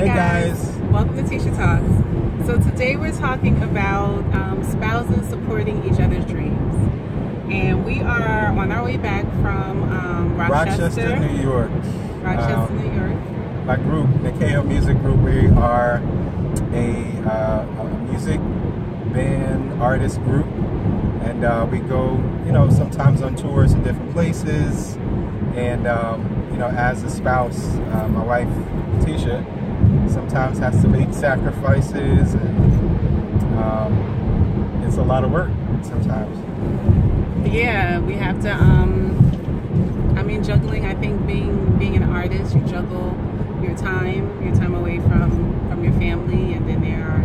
Hey guys, welcome to Tisha Talks. So today we're talking about spouses supporting each other's dreams. And we are on our way back from Rochester, New York. Rochester, New York. My group, the KO Music Group, we are a music band artist group. And we go, sometimes on tours in different places. And, as a spouse, my wife, Tisha, sometimes has to make sacrifices, and it's a lot of work sometimes. Yeah, we have to, juggling, I think being an artist, you juggle your time away from your family, and then there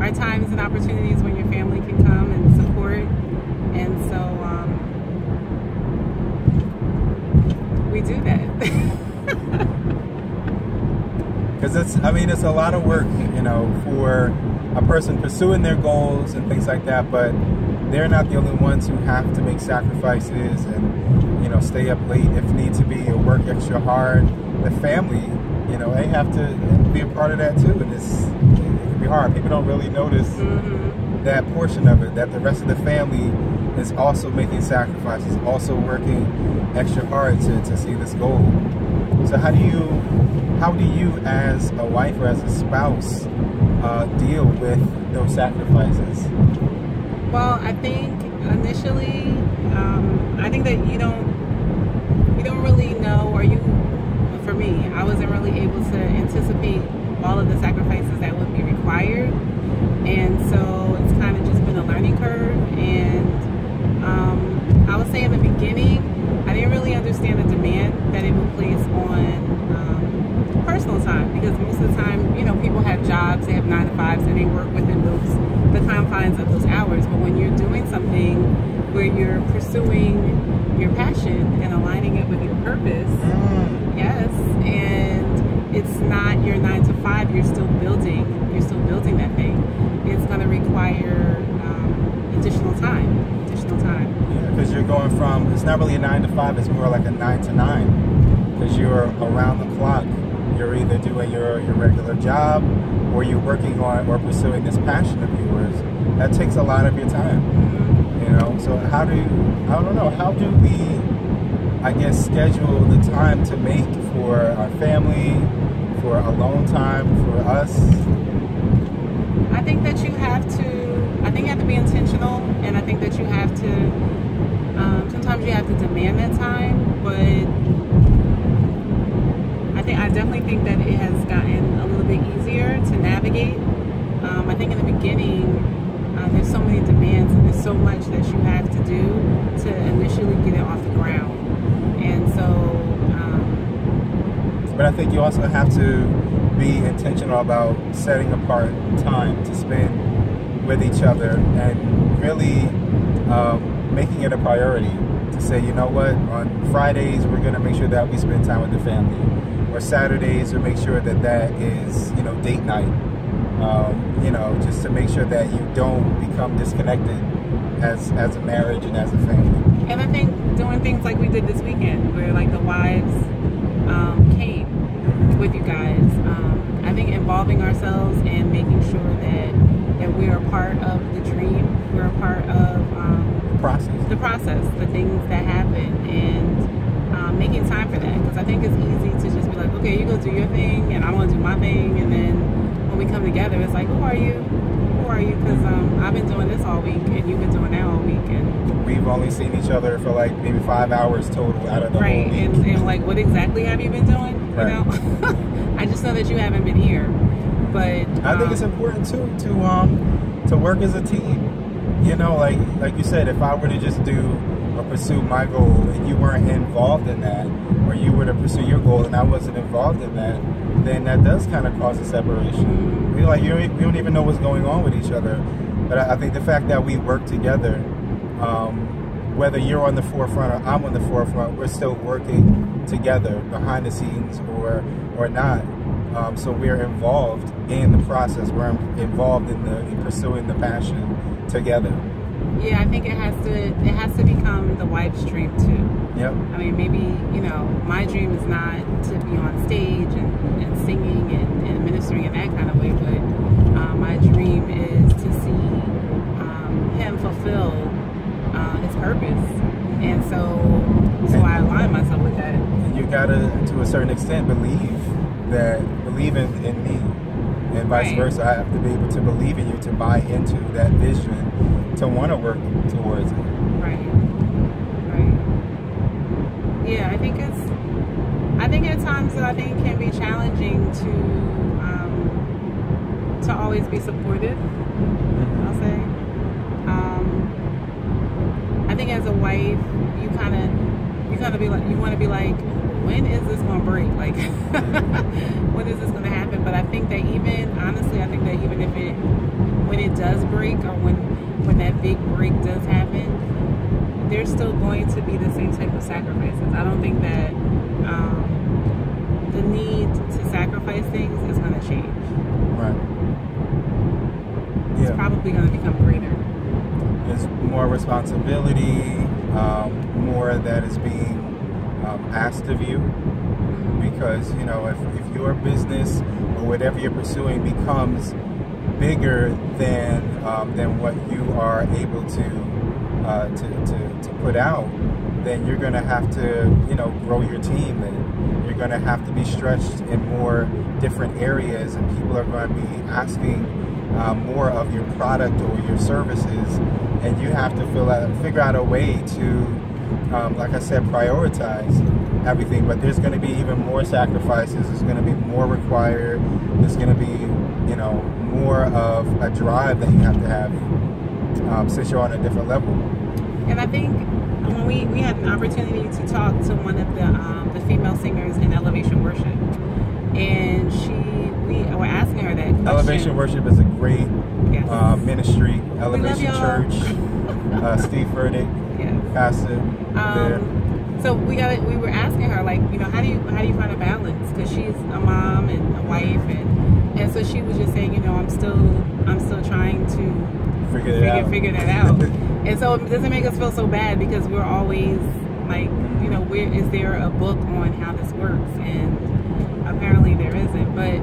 are times and opportunities when your family can come and support, and so we do that. Because it's a lot of work, for a person pursuing their goals and things like that, but they're not the only ones who have to make sacrifices and, stay up late if need to be or work extra hard. The family, they have to be a part of that too, and it can be hard. People don't really notice that portion of it, that the rest of the family is also making sacrifices, also working extra hard to see this goal. So how do you as a wife or as a spouse deal with those sacrifices? Well, I think initially, I think that you don't really know, for me, I wasn't really able to anticipate all of the sacrifices that would be required, and so it's kind of just been a learning curve. And I would say in the beginning, I didn't really understand the demand that it would place on personal time, because most of the time, people have jobs, they have 9 to 5s, and they work within the confines of those hours. But when you're doing something where you're pursuing your passion and aligning it with your purpose, yes, and it's not your 9 to 5, you're still building that thing. It's going to require additional time. Yeah, because you're going from, it's not really a 9 to 5, it's more like a 9 to 9, because you're around the clock. You're either doing your regular job, or you're working on or pursuing this passion of yours. That takes a lot of your time. So how do we, I guess, schedule the time to make for our family, for alone time, for us? I think that you have to be intentional, and I think that you have to, sometimes you have to demand that time, but I definitely think that it has gotten a little bit easier to navigate. I think in the beginning, there's so many demands and there's so much that you have to do to initially get it off the ground. And so... but I think you also have to be intentional about setting apart time to spend with each other, and really making it a priority to say, you know what, on Fridays we're going to make sure that we spend time with the family. Or Saturdays, or make sure that is, date night. Just to make sure that you don't become disconnected as a marriage and as a family. And I think doing things like we did this weekend, where like the wives came with you guys. I think involving ourselves and making sure that we're a part of the dream, we're a part of the process, the things that happen, and making time for that, because I think it's easy to just be like, okay, you go do your thing and I want to do my thing, and then when we come together, it's like, who are you? Because I've been doing this all week and you've been doing that all week, and we've only seen each other for like maybe 5 hours total out of the whole week. And like, what exactly have you been doing? Right. I just know that you haven't been here, but I think it's important too to work as a team. Like you said, if I were to just do or pursue my goal and you weren't involved in that, or you were to pursue your goal and I wasn't involved in that, then that does kind of cause a separation. We don't even know what's going on with each other. But I think the fact that we work together, whether you're on the forefront or I'm on the forefront, we're still working together behind the scenes or not. So we're involved in the process. We're involved in pursuing the passion together. Yeah, I think it has to become the wife's dream too. Yep. I mean, maybe, my dream is not to be on stage and singing and extent believe in me, and vice versa. I have to be able to believe in you, to buy into that vision, to want to work towards it. Right. Yeah, I think at times that I think it can be challenging to always be supportive. I'll say. I think as a wife, you kind of be like, you want to be like, when is this going to break? Like, when is this going to happen? But I think that even when it does break, or when that big break does happen, there's still going to be the same type of sacrifices. I don't think that the need to sacrifice things is going to change. Right. It's probably going to become greater. There's more responsibility, more that is being asked of you, because if your business or whatever you're pursuing becomes bigger than what you are able to put out, then you're going to have to grow your team, and you're going to have to be stretched in more different areas, and people are going to be asking more of your product or your services, and you have to figure out a way to, like I said, prioritize everything. But there's going to be even more sacrifices. There's going to be more required. There's going to be, more of a drive that you have to have since you're on a different level. And I think when we had an opportunity to talk to one of the female singers in Elevation Worship, and we were asking her that question. Elevation Worship is a great ministry. Elevation Church. Steve Furtick, pastor there. So we were asking her, like, how do you find a balance? Because she's a mom and a wife, and so she was just saying, I'm still trying to figure that out. And so it doesn't make us feel so bad, because we're always like, is there a book on how this works? And apparently there isn't. But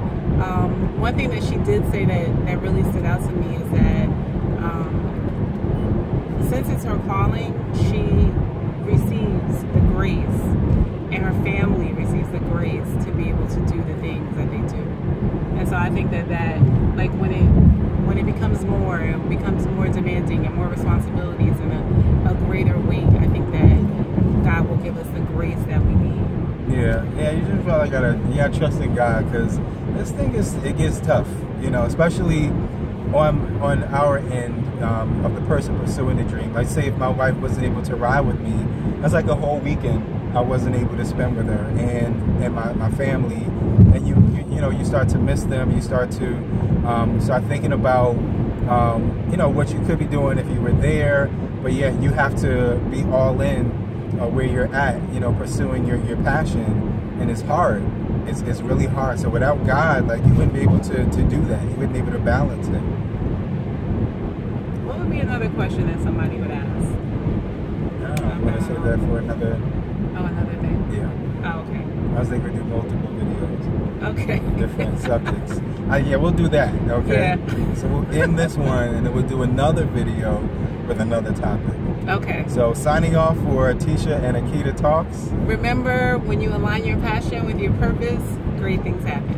one thing that she did say that really stood out to me is that since it's her calling, she receives the grace, and her family receives the grace to be able to do the things that they do. And so I think that like when it becomes more demanding and more responsibilities and a greater weight, I think that God will give us the grace that we need. Yeah, you just probably gotta trust in God, because this thing it gets tough, especially on our end of the person pursuing the dream. Like, say if my wife wasn't able to ride with me, that's like a whole weekend I wasn't able to spend with her and my family, and you start to miss them. You start to start thinking about what you could be doing if you were there, but yet you have to be all in where you're at, pursuing your passion, and it's hard. It's really hard. So without God, like, you wouldn't be able to do that. You wouldn't be able to balance it. What would be another question that somebody would ask? I'm going to say that for another... Oh, another day? Yeah. Oh, okay. I was thinking we'd do multiple videos. Okay. Different subjects. We'll do that, okay? Yeah. So we'll end this one, and then we'll do another video with another topic. Okay. So signing off for Tisha and Akida Talks. Remember, when you align your passion with your purpose, great things happen.